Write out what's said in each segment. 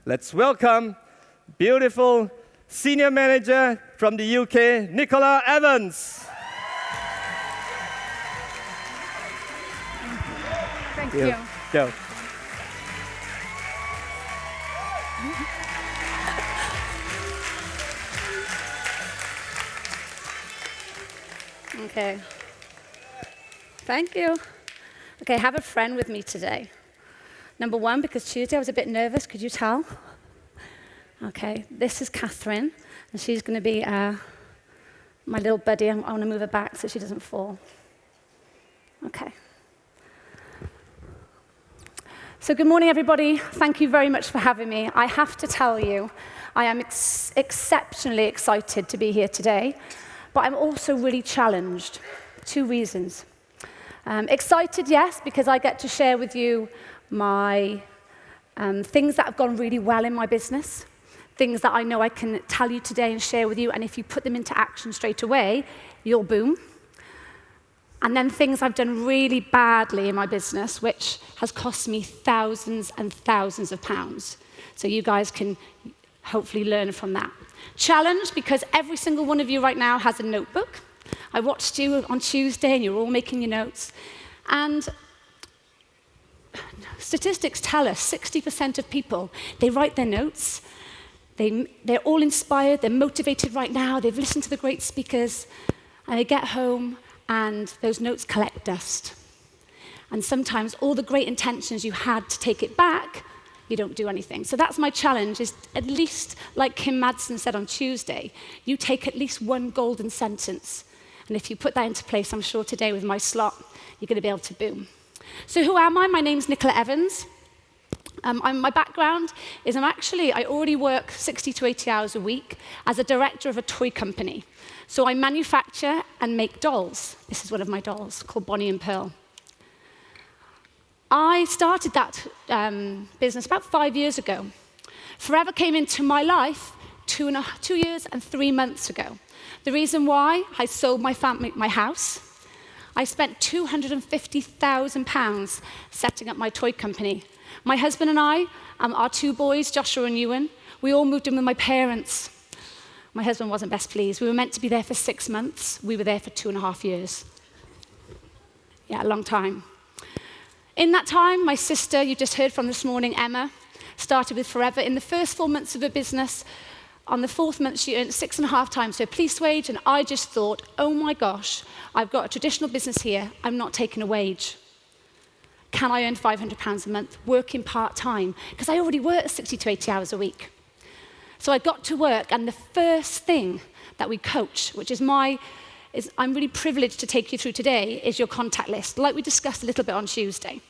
Let's welcome beautiful senior manager from the UK, Nicola Evans. Thank you. Go. Okay. Thank you. Okay, I have a friend with me today. Number one, because Tuesday I was a bit nervous, could you tell? Okay, this is Catherine, and she's going to be my little buddy. I want to move her back so she doesn't fall. Okay. So good morning, everybody. Thank you very much for having me. I have to tell you, I am exceptionally excited to be here today, but I'm also really challenged. 2 reasons. Excited, yes, because I get to share with you my things that have gone really well in my business, things that I know I can tell you today and share with you, and if you put them into action straight away, you'll boom. And then things I've done really badly in my business, which has cost me thousands and thousands of pounds. So you guys can hopefully learn from that. Challenge, because every single one of you right now has a notebook. I watched you on Tuesday, and you're all making your notes. And statistics tell us 60% of people, they write their notes. They're all inspired. They're motivated right now. They've listened to the great speakers. And they get home, and those notes collect dust. And sometimes all the great intentions you had to take it back, you don't do anything. So that's my challenge, is at least, like Kim Madsen said on Tuesday, you take at least one golden sentence. And if you put that into place, I'm sure today with my slot, you're going to be able to boom. So who am I? My name's Nicola Evans. My background is I already work 60 to 80 hours a week as a director of a toy company. So I manufacture and make dolls. This is one of my dolls called Bonnie and Pearl. I started that business about 5 years ago. Forever came into my life 2 years and 3 months ago. The reason why, I sold my house. I spent £250,000 setting up my toy company. My husband and I, our 2 boys, Joshua and Ewan, we all moved in with my parents. My husband wasn't best pleased. We were meant to be there for 6 months. We were there for 2.5 years. Yeah, a long time. In that time, my sister, you just heard from this morning, Emma, started with Forever. In the first 4 months of her business, on the 4th month, she earned 6.5 times her police wage, and I just thought, oh my gosh, I've got a traditional business here. I'm not taking a wage. Can I earn £500 a month working part-time? Because I already work 60 to 80 hours a week. So I got to work, and the first thing that we coach, which is I'm really privileged to take you through today, is your contact list, like we discussed a little bit on Tuesday.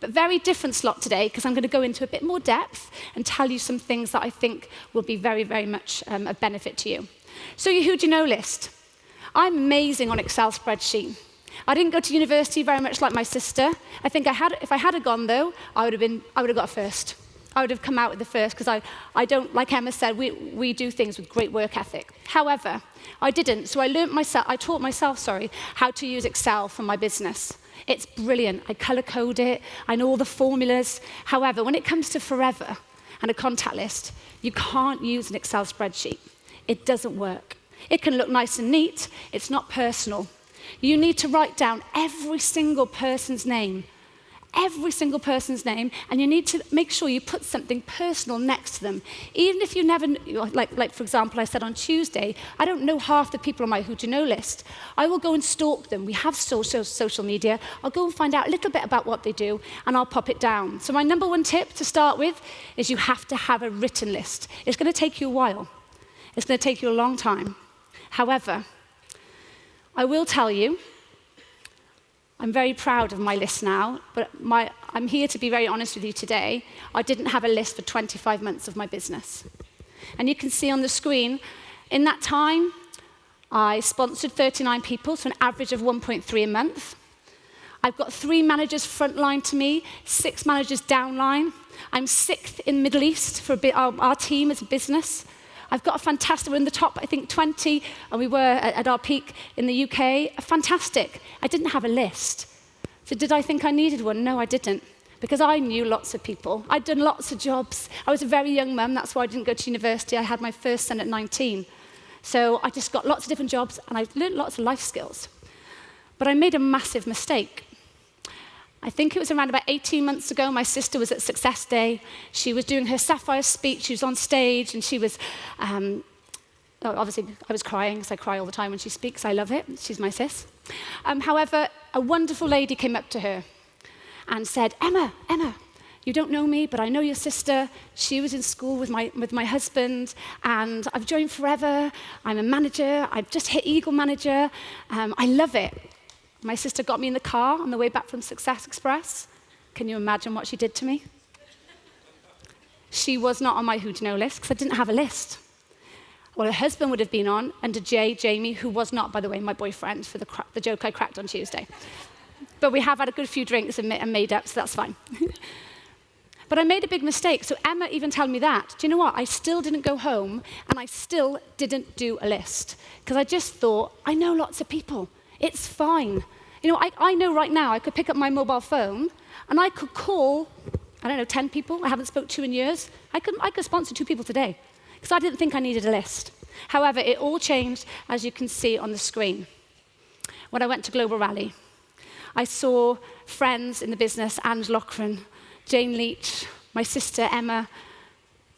But very different slot today, because I'm going to go into a bit more depth and tell you some things that I think will be very, very much of benefit to you. So your who do you know list. I'm amazing on Excel spreadsheet. I didn't go to university very much like my sister. I think if I had gone, though, I would have got a first. I would have come out with the first, because I don't, like Emma said, we do things with great work ethic. However, I didn't, so I taught myself, how to use Excel for my business. It's brilliant. I color code it. I know all the formulas. However, when it comes to Forever and a contact list, you can't use an Excel spreadsheet. It doesn't work. It can look nice and neat. It's not personal. You need to write down every single person's name, and you need to make sure you put something personal next to them. Even if you never, like for example, I said on Tuesday, I don't know half the people on my who do you know list. I will go and stalk them. We have social media. I'll go and find out a little bit about what they do, and I'll pop it down. So my number 1 tip to start with is you have to have a written list. It's going to take you a while. It's going to take you a long time. However, I will tell you, I'm very proud of my list now, but I'm here to be very honest with you today. I didn't have a list for 25 months of my business. And you can see on the screen, in that time, I sponsored 39 people, so an average of 1.3 a month. I've got 3 managers frontline to me, 6 managers downline. I'm 6th in the Middle East for our team as a business. I've got we're in the top, I think, 20, and we were at our peak in the UK. Fantastic. I didn't have a list. So did I think I needed one? No, I didn't. because I knew lots of people. I'd done lots of jobs. I was a very young mum. That's why I didn't go to university. I had my first son at 19. So I just got lots of different jobs, and I learned lots of life skills. But I made a massive mistake. I think it was around about 18 months ago, my sister was at Success Day. She was doing her Sapphire speech. She was on stage, and she was, obviously, I was crying, because I cry all the time when she speaks. I love it. She's my sis. However, a wonderful lady came up to her and said, Emma, you don't know me, but I know your sister. She was in school with my husband, and I've joined Forever. I'm a manager. I've just hit Eagle Manager. I love it. My sister got me in the car on the way back from Success Express. Can you imagine what she did to me? She was not on my who to know list, because I didn't have a list. Well, her husband would have been on, under Jamie, who was not, by the way, my boyfriend for the joke I cracked on Tuesday. But we have had a good few drinks and made up, so that's fine. But I made a big mistake. So Emma even told me that. Do you know what? I still didn't go home, and I still didn't do a list, because I just thought, I know lots of people. It's fine. You know, I know right now I could pick up my mobile phone and I could call, 10 people I haven't spoke to in years. I could sponsor 2 people today, because I didn't think I needed a list. However, it all changed, as you can see on the screen. When I went to Global Rally, I saw friends in the business, Ange Loughran, Jane Leach, my sister Emma,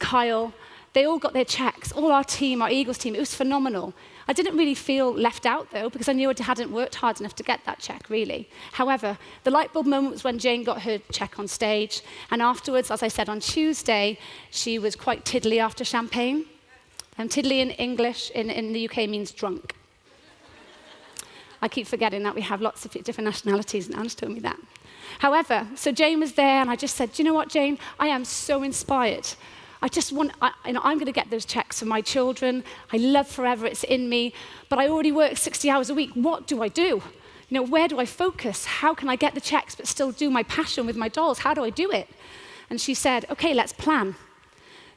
Kyle. They all got their checks, all our team, our Eagles team. It was phenomenal. I didn't really feel left out, though, because I knew I hadn't worked hard enough to get that check, really. However, the light bulb moment was when Jane got her check on stage. And afterwards, as I said, on Tuesday, she was quite tiddly after champagne. Tiddly in English, in the UK, means drunk. I keep forgetting that we have lots of different nationalities, and Anne's told me that. However, so Jane was there, and I just said, do you know what, Jane? I am so inspired. I just want, I'm going to get those checks for my children. I love Forever, it's in me. But I already work 60 hours a week. What do I do? Where do I focus? How can I get the checks but still do my passion with my dolls? How do I do it? And she said, okay, let's plan.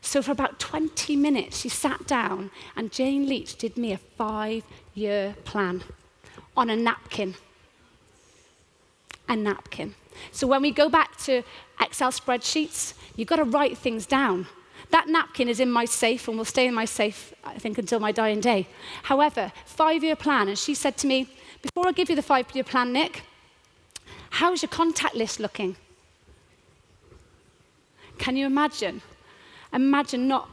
So for about 20 minutes, she sat down, and Jane Leach did me a 5-year plan on a napkin. A napkin. So when we go back to Excel spreadsheets, you've got to write things down. That napkin is in my safe and will stay in my safe, I think, until my dying day. However, 5-year plan, and she said to me, before I give you the 5-year plan, Nick, how's your contact list looking? Can you imagine? Imagine not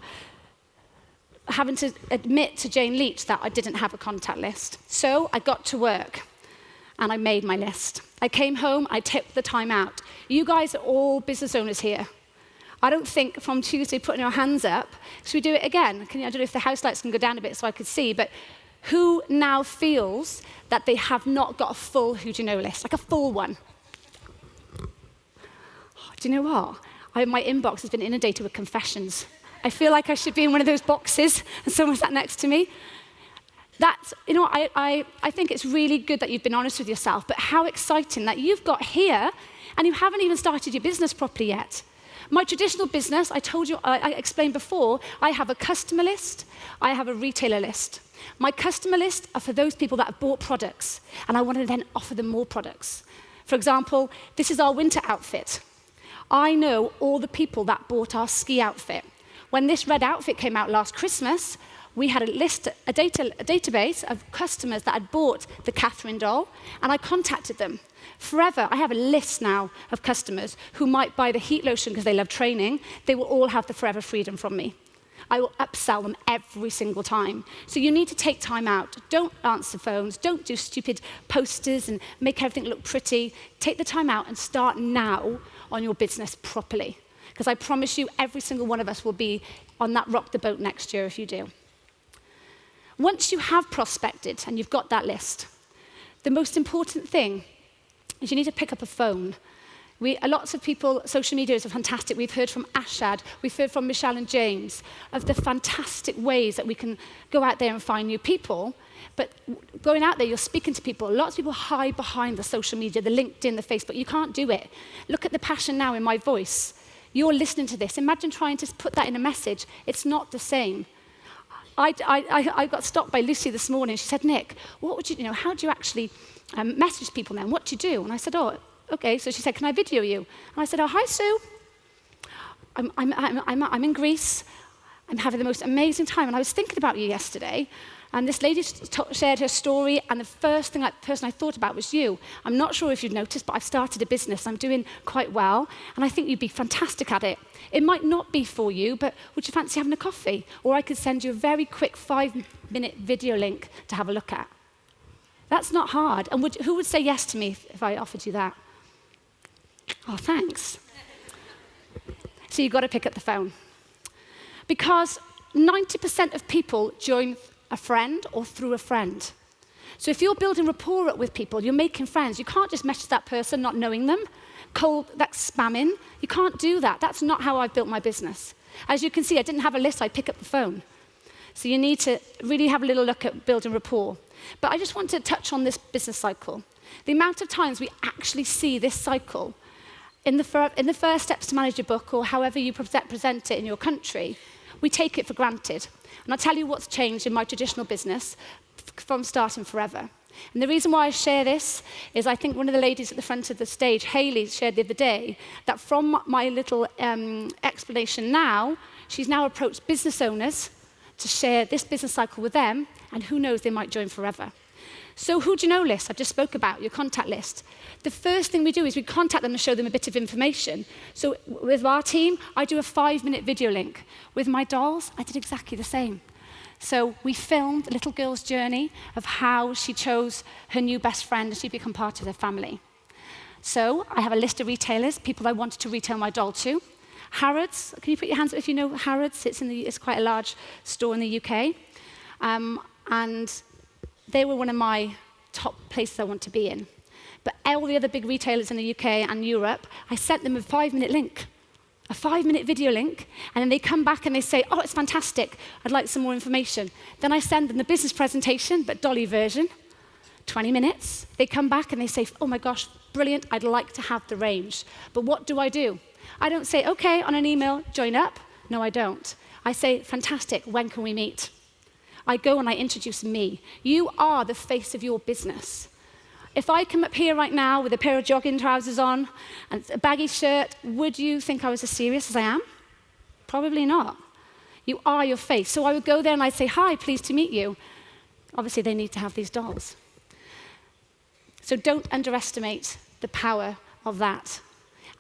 having to admit to Jane Leach that I didn't have a contact list. So I got to work, and I made my list. I came home, I took the time out. You guys are all business owners here. I don't think from Tuesday putting your hands up, should we do it again? I don't know if the house lights can go down a bit so I could see, but who now feels that they have not got a full who do you know list, like a full one? Oh, do you know what? My inbox has been inundated with confessions. I feel like I should be in one of those boxes and someone sat next to me. That's, I think it's really good that you've been honest with yourself, but how exciting that you've got here and you haven't even started your business properly yet. My traditional business, I told you, I explained before, I have a customer list, I have a retailer list. My customer list are for those people that have bought products, and I want to then offer them more products. For example, this is our winter outfit. I know all the people that bought our ski outfit. When this red outfit came out last Christmas, we had a database of customers that had bought the Catherine doll, and I contacted them. Forever, I have a list now of customers who might buy the heat lotion because they love training. They will all have the Forever Freedom from me. I will upsell them every single time. So you need to take time out. Don't answer phones. Don't do stupid posters and make everything look pretty. Take the time out and start now on your business properly. Because I promise you, every single one of us will be on that rock the boat next year if you do. Once you have prospected and you've got that list, the most important thing is you need to pick up a phone. Lots of people, social media is fantastic. We've heard from Ashad, we've heard from Michelle and James of the fantastic ways that we can go out there and find new people. But going out there, you're speaking to people. Lots of people hide behind the social media, the LinkedIn, the Facebook. You can't do it. Look at the passion now in my voice. You're listening to this. Imagine trying to put that in a message. It's not the same. I got stopped by Lucy this morning. She said, Nick, what would how do you actually message people then? What do you do? And I said, okay. So she said, can I video you? And I said, oh, hi, Sue. I'm in Greece. I'm having the most amazing time. And I was thinking about you yesterday. And this lady shared her story, and the first person I thought about was you. I'm not sure if you've noticed, but I've started a business. I'm doing quite well, and I think you'd be fantastic at it. It might not be for you, but would you fancy having a coffee? Or I could send you a very quick 5-minute video link to have a look at. That's not hard. And who would say yes to me if I offered you that? Oh, thanks. So you've got to pick up the phone. Because 90% of people join a friend or through a friend. So if you're building rapport up with people, you're making friends, you can't just message that person not knowing them. That's spamming. You can't do that. That's not how I've built my business. As you can see, I didn't have a list, I pick up the phone. So you need to really have a little look at building rapport. But I just want to touch on this business cycle. The amount of times we actually see this cycle in the first steps to manage your book, or however you present it in your country, we take it for granted. And I'll tell you what's changed in my traditional business from starting forever. And the reason why I share this is I think one of the ladies at the front of the stage, Hayley, shared the other day that from my little explanation now, she's now approached business owners to share this business cycle with them, and who knows, they might join forever. So who do you know list? I just spoke about your contact list. The first thing we do is we contact them and show them a bit of information. So with our team, I do a 5-minute video link. With my dolls, I did exactly the same. So we filmed a little girl's journey of how she chose her new best friend and she became part of their family. So I have a list of retailers, people I wanted to retail my doll to. Harrods, can you put your hands up if you know Harrods? It's quite a large store in the UK. And they were one of my top places I want to be in. But all the other big retailers in the UK and Europe, I sent them a 5-minute link, a 5-minute video link, and then they come back and they say, oh, it's fantastic, I'd like some more information. Then I send them the business presentation, but dolly version, 20 minutes. They come back and they say, oh my gosh, brilliant, I'd like to have the range. But what do? I don't say, okay, on an email, join up. No, I don't. I say, fantastic, when can we meet? I go and I introduce me. You are the face of your business. If I come up here right now with a pair of jogging trousers on and a baggy shirt, would you think I was as serious as I am? Probably not. You are your face. So I would go there and I'd say, hi, pleased to meet you. Obviously, they need to have these dolls. So don't underestimate the power of that.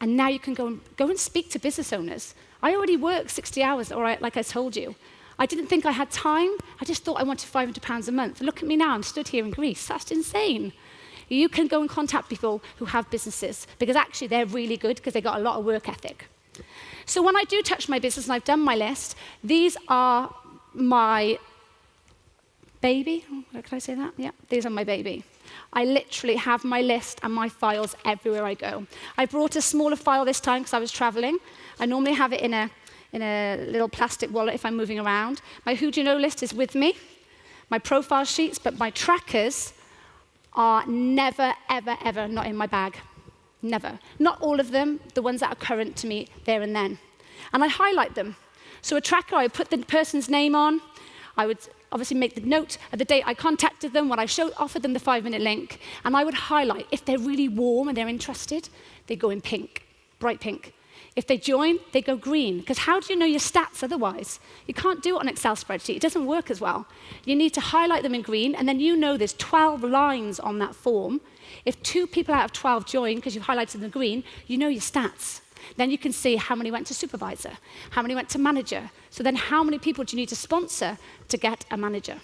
And now you can go and speak to business owners. I already work 60 hours, all right, like I told you. I didn't think I had time. I just thought I wanted £500 a month. Look at me now. I'm stood here in Greece. That's insane. You can go and contact people who have businesses because actually they're really good because they've got a lot of work ethic. So when I do touch my business and I've done my list, these are my baby. Can I say that? Yeah, these are my baby. I literally have my list and my files everywhere I go. I brought a smaller file this time because I was traveling. I normally have it in a little plastic wallet if I'm moving around. My who do you know list is with me, my profile sheets, but my trackers are never, ever, ever not in my bag. Never. Not all of them, the ones that are current to me there and then. And I highlight them. So a tracker, I would put the person's name on. I would obviously make the note of the date I contacted them, when I offered them the 5-minute link, and I would highlight. If they're really warm and they're interested, they go in pink, bright pink. If they join, they go green. Because how do you know your stats otherwise? You can't do it on an Excel spreadsheet. It doesn't work as well. You need to highlight them in green, and then you know there's 12 lines on that form. If 2 people out of 12 join because you've highlighted them in green, you know your stats. Then you can see how many went to supervisor, how many went to manager. So then how many people do you need to sponsor to get a manager?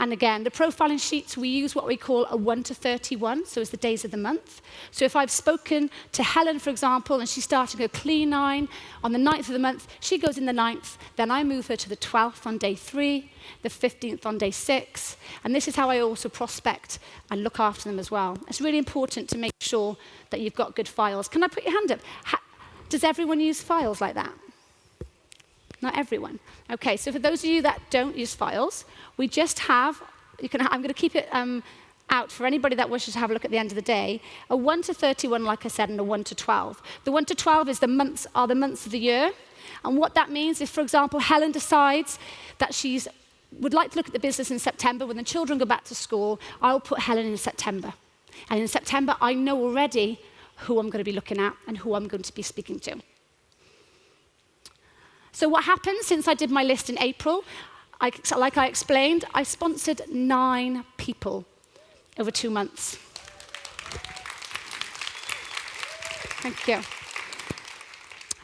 And again, the profiling sheets, we use what we call a 1 to 31, so it's the days of the month. So if I've spoken to Helen, for example, and she's starting her clean line on the 9th of the month, she goes in the 9th, then I move her to the 12th on day 3, the 15th on day 6, and this is how I also prospect and look after them as well. It's really important to make sure that you've got good files. Can I put your hand up? Does everyone use files like that? Not everyone. Okay, so for those of you that don't use files, we just have, I'm going to keep it out for anybody that wishes to have a look at the end of the day, a 1 to 31, like I said, and a 1 to 12. The 1 to 12 is the months of the year. And what that means is, for example, Helen decides that she's would like to look at the business in September when the children go back to school, I'll put Helen in September. And in September, I know already who I'm going to be looking at and who I'm going to be speaking to. So what happened since I did my list in April? Like I explained, I sponsored 9 people over 2 months. Thank you.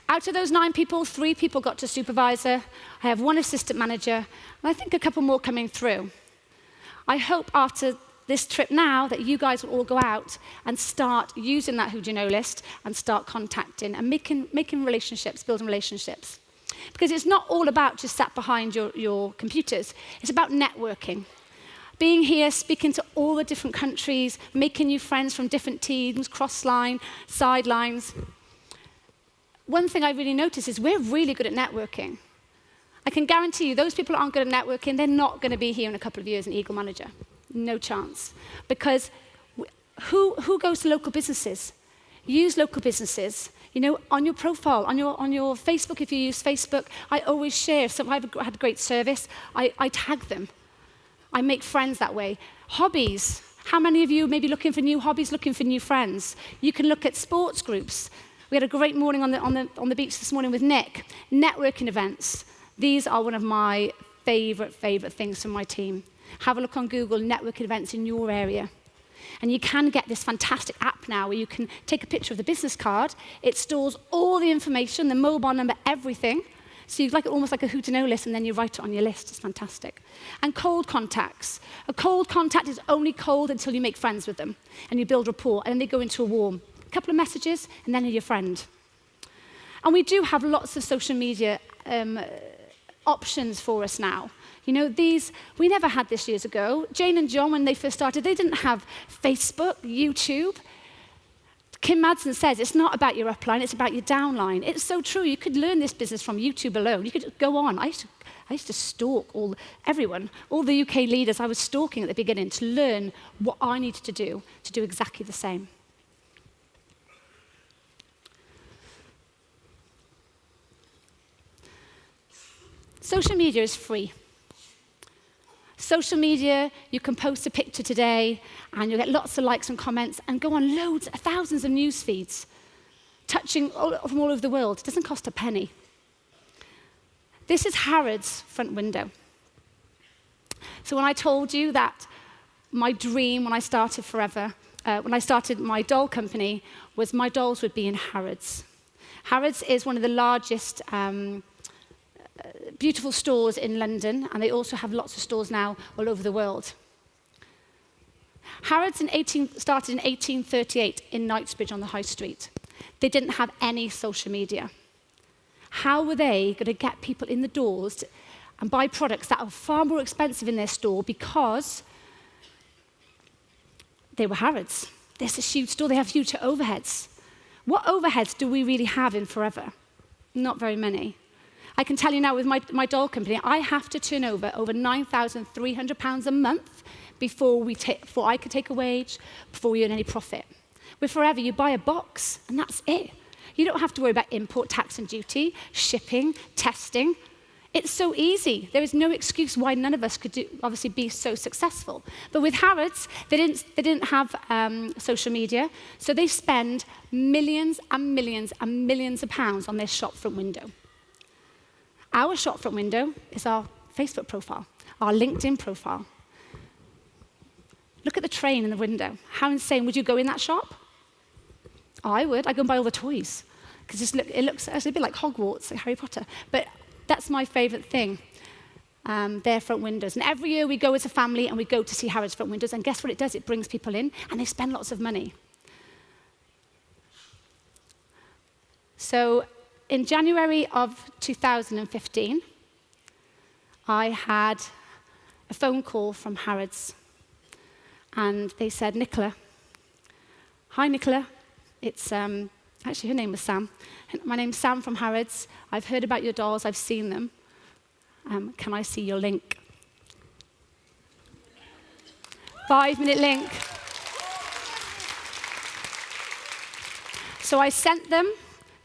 Out of those 9 people, 3 people got to supervisor. I have 1 assistant manager, and I think a couple more coming through. I hope after this trip now that you guys will all go out and start using that Who Do You Know list and start contacting and making relationships, building relationships. Because it's not all about just sat behind your computers. It's about networking. Being here, speaking to all the different countries, making new friends from different teams, cross-line, sidelines. One thing I really notice is we're really good at networking. I can guarantee you, those people who aren't good at networking, they're not going to be here in a couple of years an Eagle manager. No chance. Because who goes to local businesses? Use local businesses. You know, on your profile, on your Facebook, if you use Facebook, I always share. So if I've had great service, I tag them. I make friends that way. Hobbies. How many of you may be looking for new hobbies, looking for new friends? You can look at sports groups. We had a great morning on the beach this morning with Nick. Networking events. These are one of my favorite things from my team. Have a look on Google, networking events in your area. And you can get this fantastic app now where you can take a picture of the business card. It stores all the information, the mobile number, everything. So you like almost like a Who to Know list, and then you write it on your list. It's fantastic. And cold contacts. A cold contact is only cold until you make friends with them, and you build rapport, and then they go into a warm. A couple of messages, and then they're your friend. And we do have lots of social media options for us now. You know, we never had this years ago. Jane and John, when they first started, they didn't have Facebook, YouTube. Kim Madsen says it's not about your upline, it's about your downline. It's so true. You could learn this business from YouTube alone. You could go on. I used to stalk everyone, all the UK leaders I was stalking at the beginning to learn what I needed to do exactly the same. Social media is free. Social media, you can post a picture today, and you'll get lots of likes and comments, and go on thousands of news feeds, touching from all over the world. It doesn't cost a penny. This is Harrods' front window. So when I told you that my dream when I started when I started my doll company, was my dolls would be in Harrods. Harrods is one of the largest beautiful stores in London, and they also have lots of stores now all over the world. Harrods started in 1838 in Knightsbridge on the High Street. They didn't have any social media. How were they going to get people in the doors and buy products that are far more expensive in their store because they were Harrods? There's a huge store, they have huge overheads. What overheads do we really have in Forever? Not very many. I can tell you now with my doll company, I have to turn over £9,300 a month before I could take a wage, before we earn any profit. With Forever, you buy a box, and that's it. You don't have to worry about import tax and duty, shipping, testing. It's so easy. There is no excuse why none of us could obviously be so successful. But with Harrods, they didn't have social media, so they spend millions and millions and millions of pounds on their shopfront window. Our shopfront window is our Facebook profile, our LinkedIn profile. Look at the train in the window. How insane. Would you go in that shop? Oh, I would. I'd go and buy all the toys. Because it looks actually a bit like Hogwarts, like Harry Potter. But that's my favorite thing, their front windows. And every year we go as a family and we go to see Harrods' front windows. And guess what it does? It brings people in, and they spend lots of money. So in January of 2015, I had a phone call from Harrods, and they said, Nicola, hi Nicola, it's, actually her name was Sam. My name's Sam from Harrods. I've heard about your dolls, I've seen them. Can I see your link? 5-minute link. So I sent them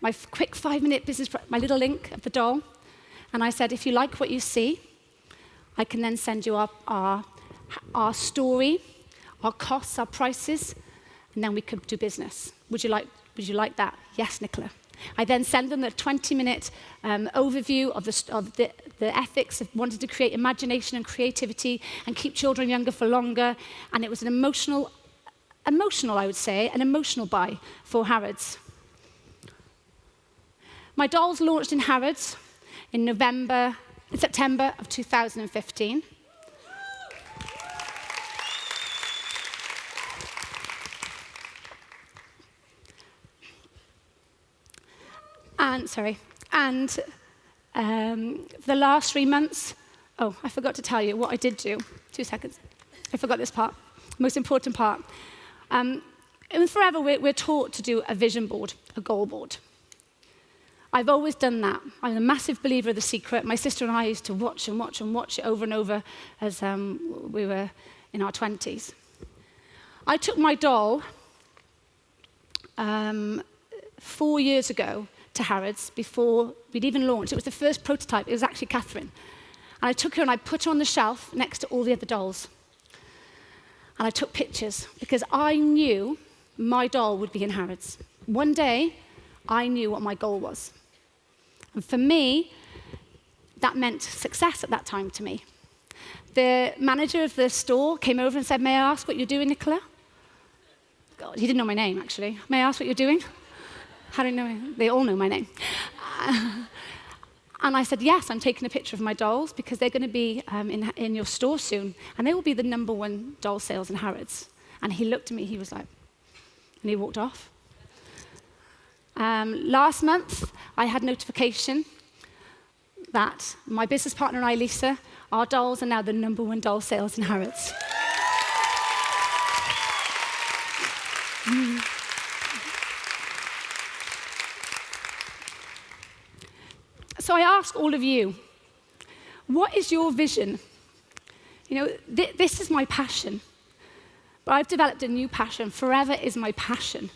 my quick 5-minute business, my little link of the doll, and I said, if you like what you see, I can then send you our story, our costs, our prices, and then we could do business. Would you like that? Yes, Nicola. I then send them a 20-minute overview of the ethics of wanting to create imagination and creativity and keep children younger for longer. And it was an emotional, I would say, an emotional buy for Harrods. My dolls launched in Harrods in September of 2015. And the last 3 months, oh, I forgot to tell you what I did do. 2 seconds. I forgot this part, most important part. And forever, we're taught to do a vision board, a goal board. I've always done that. I'm a massive believer of The Secret. My sister and I used to watch it over and over as we were in our 20s. I took my doll 4 years ago to Harrods before we'd even launched. It was the first prototype. It was actually Catherine. And I took her and I put her on the shelf next to all the other dolls. And I took pictures because I knew my doll would be in Harrods. One day, I knew what my goal was. And for me, that meant success at that time to me. The manager of the store came over and said, "May I ask what you're doing, Nicola?" God, he didn't know my name, actually. "May I ask what you're doing?" How do you know? They all know my name. And I said, "Yes, I'm taking a picture of my dolls because they're going to be in your store soon. And they will be the #1 doll sales in Harrods." And he looked at me, he was like, and he walked off. Last month, I had notification that my business partner and I, Lisa, our dolls are now the #1 doll sales in Harrods. So I ask all of you, what is your vision? You know, this is my passion. But I've developed a new passion. Forever is my passion.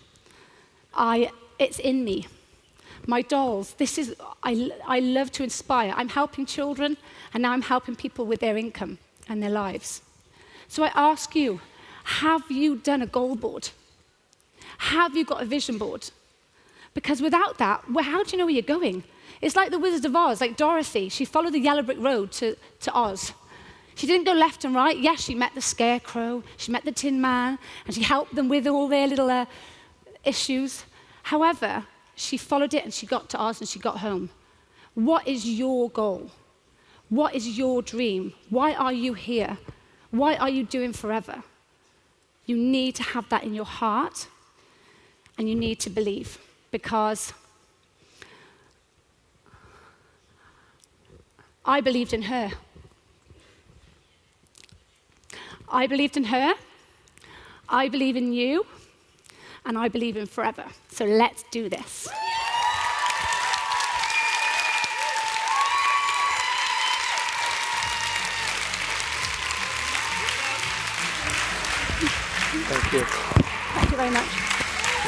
It's in me. My dolls, I love to inspire. I'm helping children, and now I'm helping people with their income and their lives. So I ask you, have you done a goal board? Have you got a vision board? Because without that, how do you know where you're going? It's like the Wizard of Oz, like Dorothy. She followed the yellow brick road to Oz. She didn't go left and right. Yes, she met the Scarecrow, she met the Tin Man, and she helped them with all their little issues. However, she followed it and she got to Oz and she got home. What is your goal? What is your dream? Why are you here? What are you doing forever? You need to have that in your heart, and you need to believe, because I believed in her. I believed in her, I believe in you, and I believe in forever. So let's do this. Thank you. Thank you very much.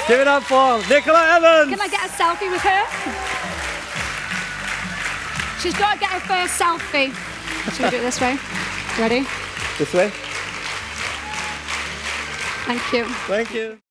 Give it up for Nicola Evans. Can I get a selfie with her? She's got to get her first selfie. Should we do it this way? Ready? This way. Thank you. Thank you.